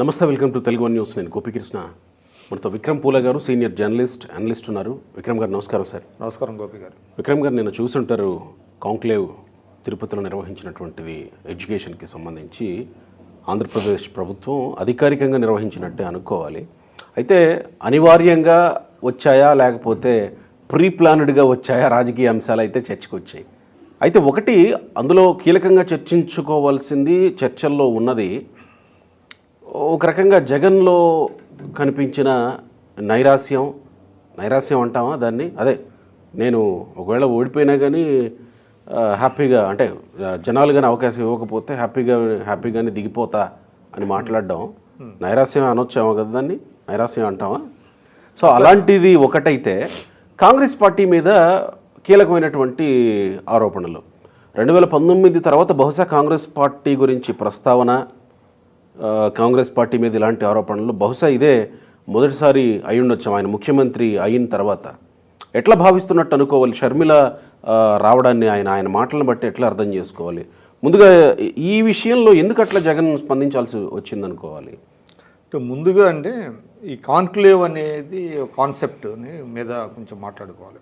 నమస్తే, welcome to Telugu one news. నేను గోపికృష్ణ. మనతో విక్రమ్ పూల గారు, సీనియర్ జర్నలిస్ట్ అనలిస్ట్ ఉన్నారు. విక్రమ్ గారు నమస్కారం సార్. నమస్కారం గోపి గారు. విక్రమ్ గారు, నేను చూస్తుంటారు కాంక్లేవ్ తిరుపతిలో నిర్వహించినటువంటిది ఎడ్యుకేషన్కి సంబంధించి ఆంధ్రప్రదేశ్ ప్రభుత్వం అధికారికంగా నిర్వహించినట్టే అనుకోవాలి. అయితే అనివార్యంగా వచ్చాయా లేకపోతే ప్రీ ప్లాన్డ్గా వచ్చాయా రాజకీయ అంశాలు అయితే చర్చకు వచ్చాయి. అయితే ఒకటి అందులో కీలకంగా చర్చించుకోవాల్సింది, చర్చల్లో ఉన్నది ఒక రకంగా జగన్లో కనిపించిన నైరాస్యం అంటామా దాన్ని? అదే, నేను ఒకవేళ ఓడిపోయినా కానీ హ్యాపీగా, అంటే జనాలు కానీ అవకాశం ఇవ్వకపోతే హ్యాపీగానే దిగిపోతా అని మాట్లాడడం నైరాస్యం అనొచ్చామో కదా, దాన్ని నైరాస్యం అంటామా? సో అలాంటిది ఒకటైతే, కాంగ్రెస్ పార్టీ మీద కీలకమైనటువంటి ఆరోపణలు 2019 తర్వాత బహుశా కాంగ్రెస్ పార్టీ గురించి ప్రస్తావన, కాంగ్రెస్ పార్టీ మీద ఇలాంటి ఆరోపణలు బహుశా ఇదే మొదటిసారి అయ్యుండొచ్చాం ఆయన ముఖ్యమంత్రి అయిన తర్వాత. ఎట్లా భావిస్తున్నట్టు అనుకోవాలి? షర్మిల రావడాన్ని ఆయన మాటలను బట్టి ఎట్లా అర్థం చేసుకోవాలి? ముందుగా ఈ విషయంలో ఎందుకు అట్లా జగన్ స్పందించాల్సి వచ్చింది అనుకోవాలి? ముందుగా అంటే ఈ కాన్క్లేవ్ అనేది కాన్సెప్ట్ మీద కొంచెం మాట్లాడుకోవాలి.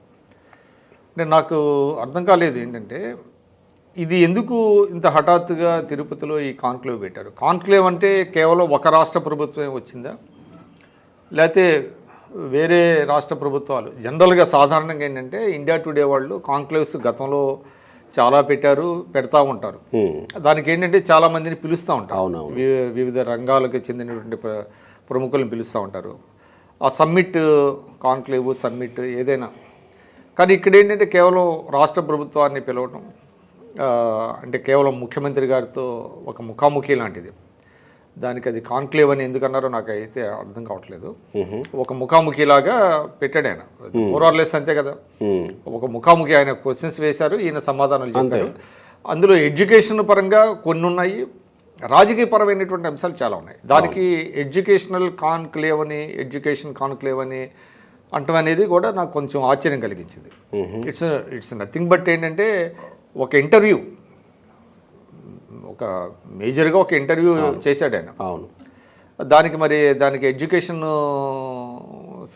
అంటే నాకు అర్థం కాలేదు ఏంటంటే, ఇది ఎందుకు ఇంత హఠాత్తుగా తిరుపతిలో ఈ కాన్క్లేవ్ పెట్టారు? కాన్క్లేవ్ అంటే కేవలం ఒక రాష్ట్ర ప్రభుత్వం వచ్చిందా, లేకపోతే వేరే రాష్ట్ర ప్రభుత్వాలు? జనరల్గా సాధారణంగా ఏంటంటే, ఇండియా టుడే వాళ్ళు కాన్క్లేవ్స్ గతంలో చాలా పెడతా ఉంటారు. దానికి ఏంటంటే చాలామందిని పిలుస్తూ ఉంటారు, వివిధ రంగాలకు చెందినటువంటి ప్రముఖులను పిలుస్తూ ఉంటారు. ఆ కాన్క్లేవ్ సమ్మిట్ ఏదైనా. కానీ ఇక్కడ ఏంటంటే కేవలం రాష్ట్ర ప్రభుత్వాన్ని పిలవటం, అంటే కేవలం ముఖ్యమంత్రి గారితో ఒక ముఖాముఖి లాంటిది. దానికి అది కాన్క్లేవ్ అని ఎందుకన్నారో నాకు అయితే అర్థం కావట్లేదు. ఒక ముఖాముఖిలాగా పెట్టాడు ఆయన, ఓవరాల్లెస్ అంతే కదా. ఒక ముఖాముఖి, ఆయన క్వశ్చన్స్ వేశారు, ఈయన సమాధానాలు చెప్పారు. అందులో ఎడ్యుకేషన్ పరంగా కొన్ని ఉన్నాయి, రాజకీయ పరమైనటువంటి అంశాలు చాలా ఉన్నాయి. దానికి ఎడ్యుకేషన్ కాన్క్లేవ్ అని అంటం అనేది కూడా నాకు కొంచెం ఆశ్చర్యం కలిగించింది. ఇట్స్ నథింగ్ బట్ ఏంటంటే, ఒక ఇంటర్వ్యూ, ఒక మేజర్గా ఒక ఇంటర్వ్యూ చేశాడు ఆయన. అవును. దానికి ఎడ్యుకేషన్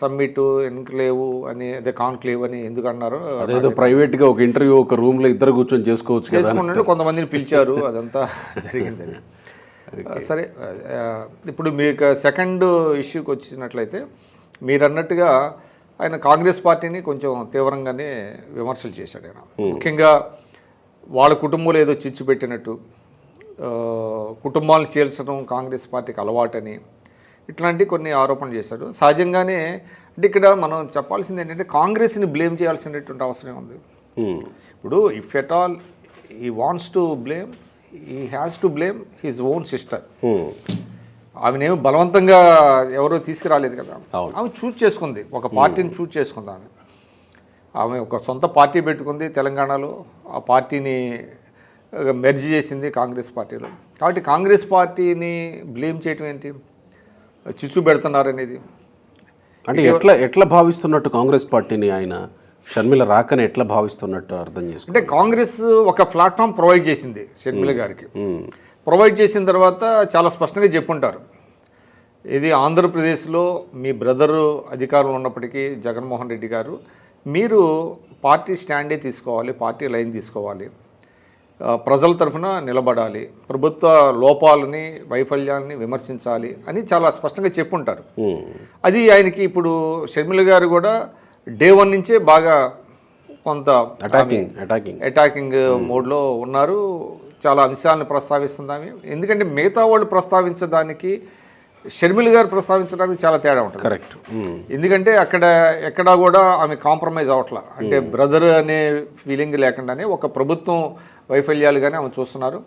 సమ్మిట్ ఎన్క్లేవ్ అని, అదే కాన్క్లేవ్ అని ఎందుకు అన్నారు? అదేదో ప్రైవేట్గా ఒక ఇంటర్వ్యూ ఒక రూమ్లో ఇద్దరు కూర్చొని చేసుకున్నట్టు కొంతమందిని పిలిచారు, అదంతా జరిగిందని. సరే, ఇప్పుడు మీకు సెకండ్ ఇష్యూకి వచ్చినట్లయితే, మీరు అన్నట్టుగా ఆయన కాంగ్రెస్ పార్టీని కొంచెం తీవ్రంగానే విమర్శలు చేశాడు ఆయన. ముఖ్యంగా వాళ్ళ కుటుంబంలో ఏదో చిచ్చు పెట్టినట్టు, కుటుంబాలను చీల్చడం కాంగ్రెస్ పార్టీకి అలవాటని, ఇట్లాంటి కొన్ని ఆరోపణలు చేశాడు. సహజంగానే అంటే ఇక్కడ మనం చెప్పాల్సింది ఏంటంటే, కాంగ్రెస్ని బ్లేమ్ చేయాల్సినటువంటి అవసరం ఉంది. ఇప్పుడు if at all he wants to blame, he has to blame his own sister. ఆమెనేమి బలవంతంగా ఎవరో తీసుకురాలేదు కదా, ఆమె చూజ్ చేసుకుంది, ఒక పార్టీని చూజ్ చేసుకుంది. ఆమె ఒక సొంత పార్టీ పెట్టుకుంది తెలంగాణలో, ఆ పార్టీని మెర్జ్ చేసింది కాంగ్రెస్ పార్టీలో. కాబట్టి కాంగ్రెస్ పార్టీని బ్లేమ్ చేయటం ఏంటి? చిచ్చు పెడుతున్నారనేది అంటే ఎట్లా భావిస్తున్నట్టు కాంగ్రెస్ పార్టీని ఆయన షర్మిల రాకని ఎట్లా భావిస్తున్నట్టు అర్థం చేసుకుంటే, అంటే కాంగ్రెస్ ఒక ప్లాట్ఫామ్ ప్రొవైడ్ చేసింది షర్మిల గారికి. ప్రొవైడ్ చేసిన తర్వాత చాలా స్పష్టంగా చెప్పుంటారు, ఇది ఆంధ్రప్రదేశ్లో మీ బ్రదరు అధికారంలో ఉన్నప్పటికీ జగన్మోహన్ రెడ్డి గారు, మీరు పార్టీ స్టాండే తీసుకోవాలి, పార్టీ లైన్ తీసుకోవాలి, ప్రజల తరఫున నిలబడాలి, ప్రభుత్వ లోపాలని వైఫల్యాలని విమర్శించాలి అని చాలా స్పష్టంగా చెప్పుంటారు. అది ఆయనకి ఇప్పుడు షర్మిల గారు కూడా డే 1 నుంచే బాగా కొంత అటాకింగ్ మోడ్లో ఉన్నారు. చాలా అంశాలను ప్రస్తావిస్తుంది. ఎందుకంటే మిగతా వాళ్ళు ప్రస్తావించడానికి, షర్మిల గారు ప్రస్తావించడానికి చాలా తేడా ఉంటుంది. కరెక్ట్. ఎందుకంటే ఎక్కడా కూడా ఆమె కాంప్రమైజ్ అవ్వట్లా. అంటే బ్రదర్ అనే ఫీలింగ్ లేకుండానే ఒక ప్రభుత్వం వైఫల్యాలుగానే ఆమె చూస్తున్నారు.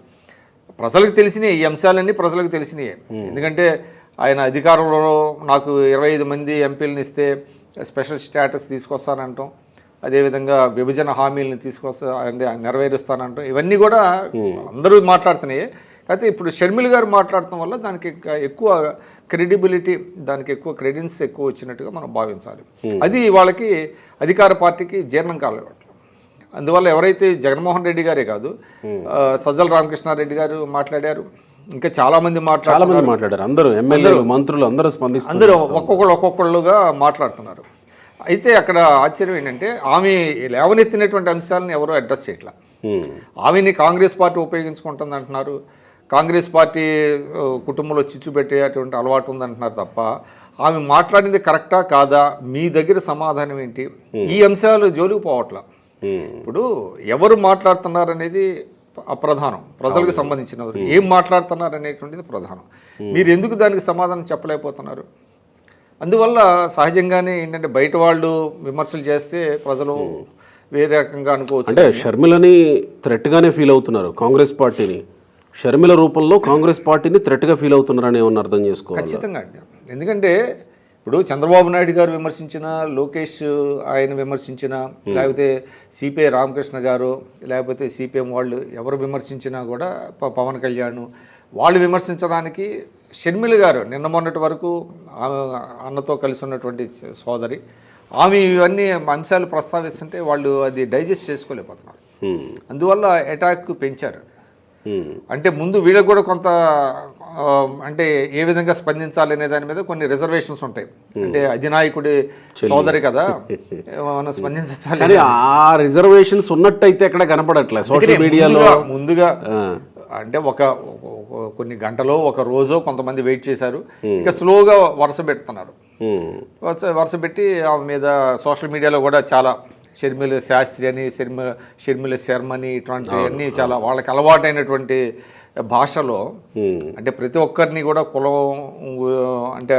ప్రజలకు తెలిసినాయి ఈ అంశాలన్నీ, ప్రజలకు తెలిసినాయి. ఎందుకంటే ఆయన అధికారంలో నాకు 25 మంది ఎంపీలను ఇస్తే స్పెషల్ స్టేటస్ తీసుకొస్తానంటాం, అదేవిధంగా విభజన హామీలను నెరవేరుస్తానంటాం, ఇవన్నీ కూడా అందరూ మాట్లాడుతున్నాయి. అయితే ఇప్పుడు షర్మిల గారు మాట్లాడటం వల్ల దానికి ఎక్కువ క్రెడిబిలిటీ, దానికి ఎక్కువ క్రెడిన్స్ ఎక్కువ వచ్చినట్టుగా మనం భావించాలి. అది వాళ్ళకి అధికార పార్టీకి జీర్ణం కాలేదు. అందువల్ల ఎవరైతే జగన్మోహన్ రెడ్డి గారే కాదు, సజ్జల రామకృష్ణారెడ్డి గారు మాట్లాడారు, ఇంకా చాలా మంది చాలా మంది మాట్లాడారు, అందరూ ఎమ్మెల్యేలు మంత్రులు అందరూ స్పందిస్తారు, అందరూ ఒక్కొక్కళ్ళుగా మాట్లాడుతున్నారు. అయితే అక్కడ ఆశ్చర్యం ఏంటంటే ఆమె లేవనెత్తినటువంటి అంశాలను ఎవరూ అడ్రస్ చేయట్లా. ఆమెని కాంగ్రెస్ పార్టీ ఉపయోగించుకుంటుంది అంటున్నారు, కాంగ్రెస్ పార్టీ కుటుంబంలో చిచ్చు పెట్టేటువంటి అలవాటు ఉందంటున్నారు తప్ప ఆమె మాట్లాడింది కరెక్టా కాదా, మీ దగ్గర సమాధానం ఏంటి, ఈ అంశాలు జోలికి పోవట్లా. ఇప్పుడు ఎవరు మాట్లాడుతున్నారు అనేది అప్రధానం, ప్రజలకు సంబంధించిన ఏం మాట్లాడుతున్నారు అనేటువంటిది ప్రధానం. మీరు ఎందుకు దానికి సమాధానం చెప్పలేకపోతున్నారు? అందువల్ల సహజంగానే ఏంటంటే బయట వాళ్ళు విమర్శలు చేస్తే ప్రజలు వేరే రకంగా అనుకోవచ్చు. అంటే షర్మిలని థ్రెట్గానే ఫీల్ అవుతున్నారు కాంగ్రెస్ పార్టీని, షర్మిల రూపంలో కాంగ్రెస్ పార్టీని థ్రెట్గా ఫీల్ అవుతున్నారని ఏమన్నా అర్థం చేసుకోవాలి. ఖచ్చితంగా అండి. ఎందుకంటే ఇప్పుడు చంద్రబాబు నాయుడు గారు విమర్శించిన, లోకేష్ ఆయన విమర్శించిన, లేకపోతే సిపిఐ రామకృష్ణ గారు, లేకపోతే సిపిఎం వాళ్ళు ఎవరు విమర్శించినా కూడా పవన్ కళ్యాణ్ వాళ్ళు విమర్శించడానికి షర్మిల గారు నిన్న మొన్నటి వరకు అన్నతో కలిసి ఉన్నటువంటి సోదరి ఆమె ఇవన్నీ అంశాలు ప్రస్తావిస్తుంటే వాళ్ళు అది డైజెస్ట్ చేసుకోలేకపోతున్నారు. అందువల్ల అటాక్ పెంచారు. అంటే ముందు వీళ్ళకి కూడా కొంత అంటే ఏ విధంగా స్పందించాలి అనే దాని మీద కొన్ని రిజర్వేషన్స్ ఉంటాయి. అంటే అధినాయకుడి సోదరి కదా, మనం స్పందించాలి. ఆ రిజర్వేషన్స్ ఉన్నట్టయితే ఎక్కడ కనపడట్లేదు సోషల్ మీడియాలో. ముందుగా అంటే కొన్ని గంటలో ఒక రోజు కొంతమంది వెయిట్ చేశారు, ఇంకా స్లోగా వరుస పెడుతున్నారు. వరుస పెట్టి ఆమె మీద సోషల్ మీడియాలో కూడా చాలా షర్మిల శాస్త్రి అని, షర్మిల శర్మ అని, ఇటువంటివన్నీ చాలా వాళ్ళకి అలవాటైనటువంటి భాషలో అంటే ప్రతి ఒక్కరిని కూడా కులం అంటే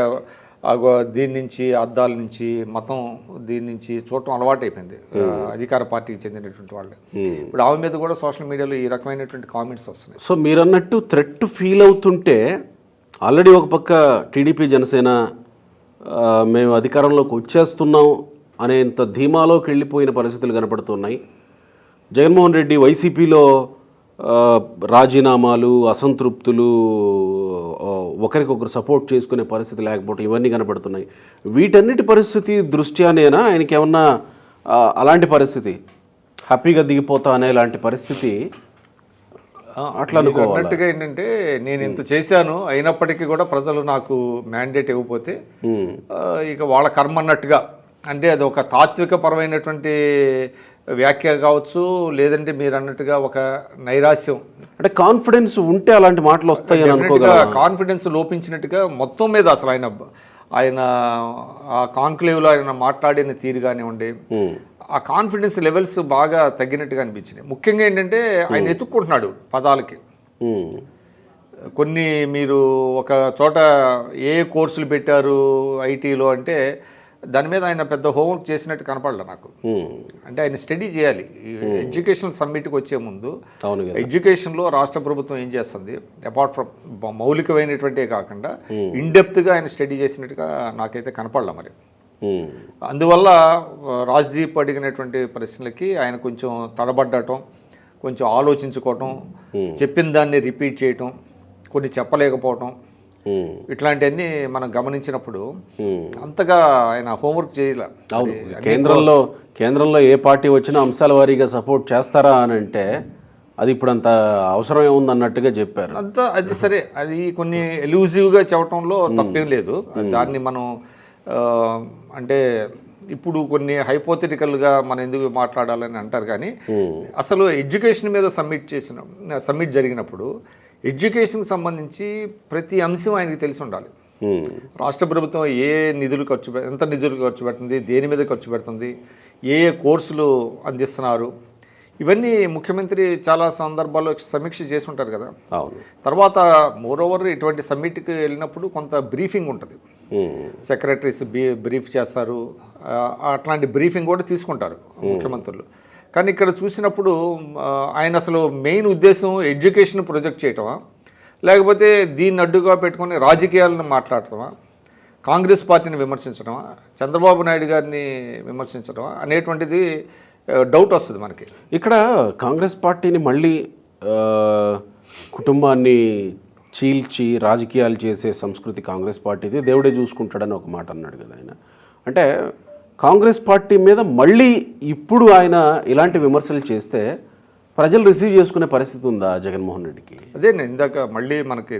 దీని నుంచి అద్దాల నుంచి మతం దీని నుంచి చూడటం అలవాటైపోయింది అధికార పార్టీకి చెందినటువంటి వాళ్ళు. ఇప్పుడు ఆమె మీద కూడా సోషల్ మీడియాలో ఈ రకమైనటువంటి కామెంట్స్ వస్తున్నాయి. సో మీరు అన్నట్టు థ్రెట్ ఫీల్ అవుతుంటే ఆల్రెడీ ఒక పక్క టీడీపీ జనసేన మేము అధికారంలోకి వచ్చేస్తున్నాం అనేంత ధీమాలోకి వెళ్ళిపోయిన పరిస్థితులు కనపడుతున్నాయి. జగన్మోహన్ రెడ్డి వైసీపీలో రాజీనామాలు, అసంతృప్తులు, ఒకరికొకరు సపోర్ట్ చేసుకునే పరిస్థితి లేకపోవడం ఇవన్నీ కనపడుతున్నాయి. వీటన్నిటి పరిస్థితి దృష్ట్యానేనా ఆయనకి ఏమన్నా అలాంటి పరిస్థితి హ్యాపీగా దిగిపోతా అనే లాంటి పరిస్థితి అట్లా అన్నట్టుగా ఏంటంటే నేను ఇంత చేశాను అయినప్పటికీ కూడా ప్రజలు నాకు మ్యాండేట్ ఇవ్వకపోతే ఇక వాళ్ళ కర్మ అన్నట్టుగా, అంటే అది ఒక తాత్విక పరమైనటువంటి వ్యాఖ్య కావచ్చు, లేదంటే మీరు అన్నట్టుగా ఒక నైరాశ్యం, అంటే ఉంటే అలాంటి మాటలు వస్తాయి. కాన్ఫిడెన్స్ లోపించినట్టుగా మొత్తం మీద అసలు ఆయన ఆ కాన్క్లేవ్లో ఆయన మాట్లాడిన తీరు కానివ్వండి, ఆ కాన్ఫిడెన్స్ లెవెల్స్ బాగా తగ్గినట్టుగా అనిపించినాయి. ముఖ్యంగా ఏంటంటే ఆయన ఎత్తుక్కుంటున్నాడు పదాలకి. కొన్ని మీరు ఒక చోట ఏ కోర్సులు పెట్టారు ఐటీలో అంటే దాని మీద ఆయన పెద్ద హోంవర్క్ చేసినట్టు కనపడలే నాకు. అంటే ఆయన స్టడీ చేయాలి. ఎడ్యుకేషన్ సమ్మిట్కి వచ్చే ముందు ఎడ్యుకేషన్లో రాష్ట్ర ప్రభుత్వం ఏం చేస్తుంది, అపార్ట్ ఫ్రమ్ మౌలికమైనటువంటివే కాకుండా ఇన్డెప్త్గా ఆయన స్టడీ చేసినట్టుగా నాకైతే కనపడలే. మరి అందువల్ల రాజ్దీప్ అడిగినటువంటి ప్రశ్నలకి ఆయన కొంచెం తడబడ్డటం, కొంచెం ఆలోచించుకోవటం, చెప్పిన దాన్ని రిపీట్ చేయటం, కొన్ని చెప్పలేకపోవటం, ఇట్లాంటివన్నీ మనం గమనించినప్పుడు అంతగా ఆయన హోంవర్క్ చేయలే. కేంద్రంలో ఏ పార్టీ వచ్చినా అంశాల వారీగా సపోర్ట్ చేస్తారా అని అంటే అది ఇప్పుడు అంత అవసరం ఏముంది అన్నట్టుగా చెప్పారు. అంతా అది సరే, అది కొన్ని ఎలూజివ్గా చెప్పడంలో తప్పేం లేదు. దాన్ని మనం అంటే ఇప్పుడు కొన్ని హైపోథెటికల్గా మనం ఎందుకు మాట్లాడాలని అంటారు, కానీ అసలు ఎడ్యుకేషన్ మీద సమ్మిట్ జరిగినప్పుడు ఎడ్యుకేషన్కి సంబంధించి ప్రతి అంశం ఆయనకి తెలిసి ఉండాలి. రాష్ట్ర ప్రభుత్వం ఎంత నిధులు ఖర్చు పెడుతుంది, దేని మీద ఖర్చు పెడుతుంది, ఏ కోర్సులు అందిస్తున్నారు, ఇవన్నీ ముఖ్యమంత్రి చాలా సందర్భాల్లో సమీక్ష చేసి ఉంటారు కదా. తర్వాత మోరోవర్ ఇటువంటి సమ్మిట్కి వెళ్ళినప్పుడు కొంత బ్రీఫింగ్ ఉంటుంది, సెక్రటరీస్ బ్రీఫ్ చేస్తారు, అట్లాంటి బ్రీఫింగ్ కూడా తీసుకుంటారు ముఖ్యమంత్రులు. కానీ ఇక్కడ చూసినప్పుడు ఆయన అసలు మెయిన్ ఉద్దేశం ఎడ్యుకేషన్ ప్రొజెక్ట్ చేయటమా, లేకపోతే దీన్ని అడ్డుగా పెట్టుకొని రాజకీయాలను మాట్లాడటమా, కాంగ్రెస్ పార్టీని విమర్శించడమా, చంద్రబాబు నాయుడు గారిని విమర్శించడమా అనేటువంటిది డౌట్ వస్తుంది మనకి. ఇక్కడ కాంగ్రెస్ పార్టీని మళ్ళీ కుటుంబాన్ని చీల్చి రాజకీయాలు చేసే సంస్కృతి కాంగ్రెస్ పార్టీది, దేవుడే చూసుకుంటాడని ఒక మాట అన్నాడు కదా ఆయన. అంటే కాంగ్రెస్ పార్టీ మీద మళ్ళీ ఇప్పుడు ఆయన ఇలాంటి విమర్శలు చేస్తే ప్రజలు రిసీవ్ చేసుకునే పరిస్థితి ఉందా జగన్మోహన్ రెడ్డికి? అదే నేను ఇందాక మళ్ళీ మనకి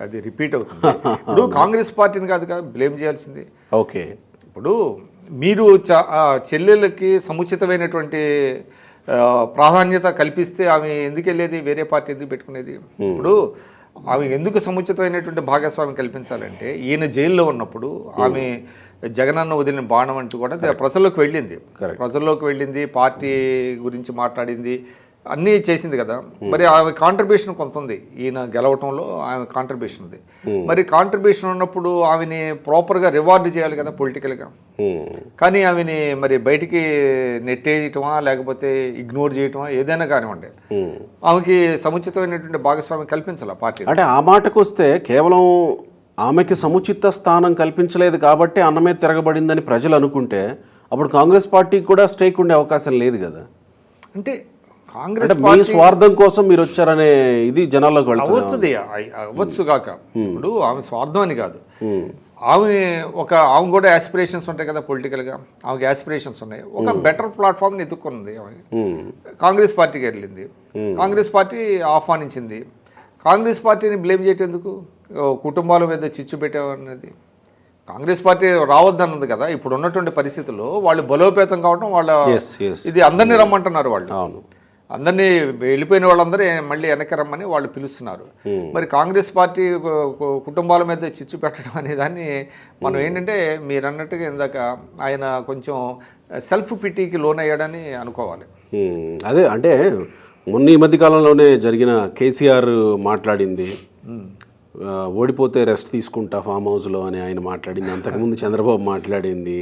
అది రిపీట్ అవుతుంది. ఇప్పుడు కాంగ్రెస్ పార్టీని కాదు కదా బ్లేమ్ చేయాల్సింది. ఓకే, ఇప్పుడు మీరు చెల్లెళ్ళకి సముచితమైనటువంటి ప్రాధాన్యత కల్పిస్తే ఆమె ఎందుకు వెళ్ళేది, వేరే పార్టీ ఎందుకు పెట్టుకునేది? ఇప్పుడు ఆమె ఎందుకు సముచితమైనటువంటి భాగస్వామ్యం కల్పించాలంటే ఈయన జైల్లో ఉన్నప్పుడు ఆమె జగనన్న వదిలిన బాణం అంటూ కూడా ప్రజల్లోకి వెళ్ళింది, పార్టీ గురించి మాట్లాడింది, అన్నీ చేసింది కదా. మరి ఆమె కాంట్రిబ్యూషన్ కొంత ఉంది, ఈయన గెలవటంలో ఆమె కాంట్రిబ్యూషన్ ఉంది. మరి కాంట్రిబ్యూషన్ ఉన్నప్పుడు ఆమెని ప్రాపర్గా రివార్డ్ చేయాలి కదా పొలిటికల్గా. కానీ ఆమెని మరి బయటికి నెట్టేయటమా లేకపోతే ఇగ్నోర్ చేయటమా ఏదైనా కానివ్వండి, ఆమెకి సముచితమైనటువంటి భాగస్వామ్యం కల్పించాలి పార్టీ. అంటే ఆ మాటకు వస్తే కేవలం ఆమెకి సముచిత స్థానం కల్పించలేదు కాబట్టి అన్నమే తిరగబడిందని ప్రజలు అనుకుంటే అప్పుడు కాంగ్రెస్ పార్టీకి కూడా స్టేక్ ఉండే అవకాశం లేదు కదా. అంటే కాంగ్రెస్ మీ స్వార్థం కోసం మీరు వచ్చారనే ఇది జనాల్లోకి అవుతుంది, అవ్వచ్చు కాక. ఇప్పుడు ఆమె స్వార్థం అని కాదు, ఆమె కూడా యాస్పిరేషన్స్ ఉంటాయి కదా పొలిటికల్గా. ఆమెకి యాస్పిరేషన్స్ ఉన్నాయి, ఒక బెటర్ ప్లాట్ఫామ్ని ఎత్తుక్కున్నది ఆమె. కాంగ్రెస్ పార్టీకి వెళ్ళింది, కాంగ్రెస్ పార్టీ ఆహ్వానించింది. కాంగ్రెస్ పార్టీని బ్లేమ్ చేయటం ఎందుకు? కుటుంబాల మీద చిచ్చు పెట్టామన్నది కాంగ్రెస్ పార్టీ రావద్దన్నది కదా. ఇప్పుడు ఉన్నటువంటి పరిస్థితుల్లో వాళ్ళు బలోపేతం కావడం వాళ్ళ ఇది అందరినీ రమ్మంటున్నారు వాళ్ళు. అందరినీ వెళ్ళిపోయిన వాళ్ళందరూ మళ్ళీ వెనక్కి రమ్మని వాళ్ళు పిలుస్తున్నారు. మరి కాంగ్రెస్ పార్టీ కుటుంబాల మీద చిచ్చు పెట్టడం అనే దాన్ని మనం ఏంటంటే మీరు అన్నట్టుగా ఇందాక ఆయన కొంచెం సెల్ఫ్ పిటీకి లోన్ అయ్యాడని అనుకోవాలి. అదే అంటే మొన్న ఈ మధ్య కాలంలోనే జరిగిన కేసీఆర్ మాట్లాడింది, ఓడిపోతే రెస్ట్ తీసుకుంటా ఫామ్ హౌస్లో అని ఆయన మాట్లాడింది, అంతకుముందు చంద్రబాబు మాట్లాడింది,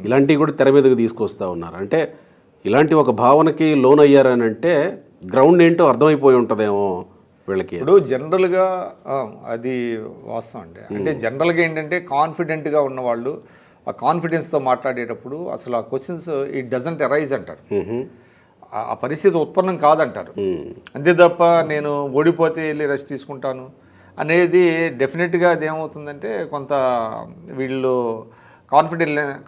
ఇలాంటివి కూడా తెర మీదకి తీసుకొస్తా ఉన్నారు. అంటే ఇలాంటి ఒక భావనకి లోన్ అయ్యారని అంటే గ్రౌండ్ ఏంటో అర్థమైపోయి ఉంటుందేమో వీళ్ళకి. ఇప్పుడు జనరల్గా అది వాస్తవం అండి. అంటే జనరల్గా ఏంటంటే కాన్ఫిడెంట్గా ఉన్నవాళ్ళు ఆ కాన్ఫిడెన్స్తో మాట్లాడేటప్పుడు అసలు ఆ క్వశ్చన్స్ ఇట్ డజంట్ అరైజ్ అంటారు, ఆ పరిస్థితి ఉత్పన్నం కాదంటారు. అంతే తప్ప నేను ఓడిపోతే వెళ్ళి రెస్ట్ తీసుకుంటాను అనేది డెఫినెట్గా అదేమవుతుందంటే కొంత వీళ్ళు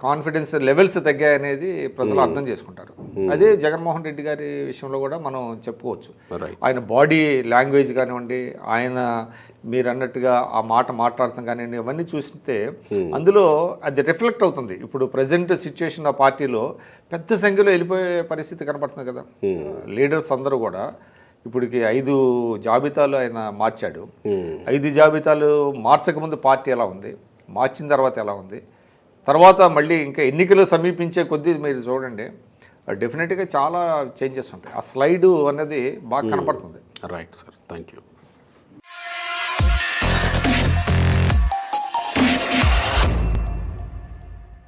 కాన్ఫిడెన్స్ లెవెల్స్ తగ్గాయి అనేది ప్రజలు అర్థం చేసుకుంటారు. అదే జగన్మోహన్ రెడ్డి గారి విషయంలో కూడా మనం చెప్పుకోవచ్చు. ఆయన బాడీ లాంగ్వేజ్ కానివ్వండి, ఆయన మీరు అన్నట్టుగా ఆ మాట మాట్లాడతాం కానివ్వండి, ఇవన్నీ చూస్తే అందులో అది రిఫ్లెక్ట్ అవుతుంది. ఇప్పుడు ప్రజెంట్ సిచ్యుయేషన్ ఆ పార్టీలో పెద్ద సంఖ్యలో వెళ్ళిపోయే పరిస్థితి కనపడుతుంది కదా. లీడర్స్ అందరూ కూడా ఇప్పటికి 5 జాబితాలు ఆయన మార్చాడు. 5 జాబితాలు మార్చకముందు పార్టీ ఎలా ఉంది, మార్చిన తర్వాత ఎలా ఉంది, తర్వాత మళ్ళీ ఇంకా ఎన్నికలు సమీపించే కొద్దీ మీరు చూడండి డెఫినెట్గా చాలా చేంజెస్ ఉంటాయి. ఆ స్లైడు అన్నది బాగా కనపడుతుంది. Right sir, thank you.